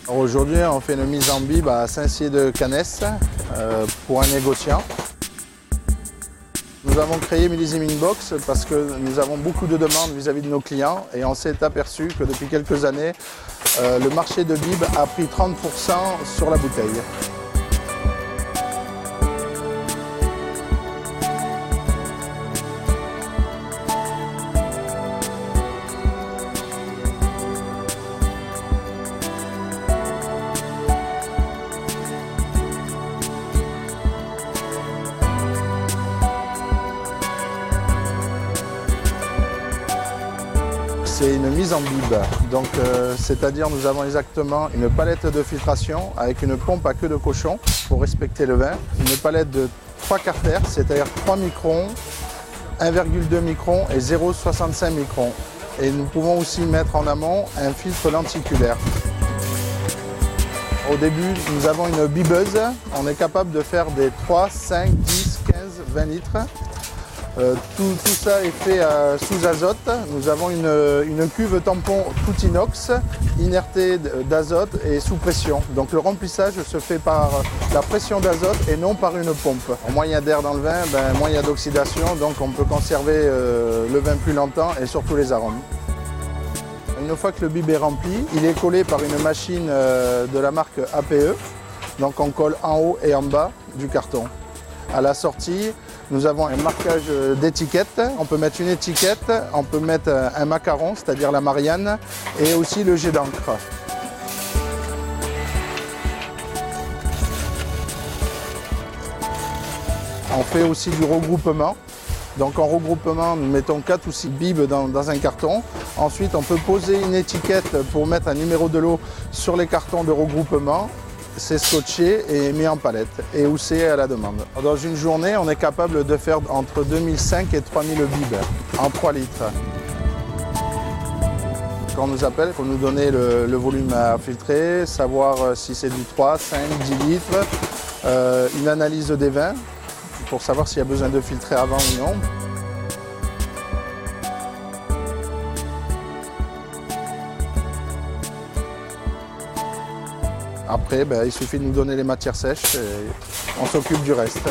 Aujourd'hui, on fait une mise en bib à Saint-Cyr-de-Canès pour un négociant. Nous avons créé Millésiming Box parce que nous avons beaucoup de demandes vis-à-vis de nos clients et on s'est aperçu que depuis quelques années, le marché de bib a pris 30% sur la bouteille. C'est une mise en bib, donc c'est-à-dire nous avons exactement une palette de filtration avec une pompe à queue de cochon pour respecter le vin, une palette de 3 carters, c'est-à-dire 3 microns, 1,2 microns et 0,65 microns. Et nous pouvons aussi mettre en amont un filtre lenticulaire. Au début, nous avons une bibeuse, on est capable de faire des 3, 5, 10, 15, 20 litres. Tout ça est fait sous azote. Nous avons une cuve tampon tout inox, inertée d'azote et sous pression. Donc le remplissage se fait par la pression d'azote et non par une pompe. Moins il y a d'air dans le vin, moins il y a d'oxydation, donc on peut conserver le vin plus longtemps et surtout les arômes. Une fois que le bib est rempli, il est collé par une machine de la marque APE. Donc on colle en haut et en bas du carton. À la sortie, nous avons un marquage d'étiquette. On peut mettre une étiquette, on peut mettre un macaron, c'est-à-dire la Marianne, et aussi le jet d'encre. On fait aussi du regroupement. Donc en regroupement, nous mettons 4 ou 6 bibes dans un carton. Ensuite, on peut poser une étiquette pour mettre un numéro de lot sur les cartons de regroupement. C'est scotché et mis en palette et houssé à la demande. Dans une journée, on est capable de faire entre 2005 et 3000 bibes en 3 litres. Quand on nous appelle, il faut nous donner le volume à filtrer, savoir si c'est du 3, 5, 10 litres, une analyse des vins pour savoir s'il y a besoin de filtrer avant ou non. Après, il suffit de nous donner les matières sèches et on s'occupe du reste.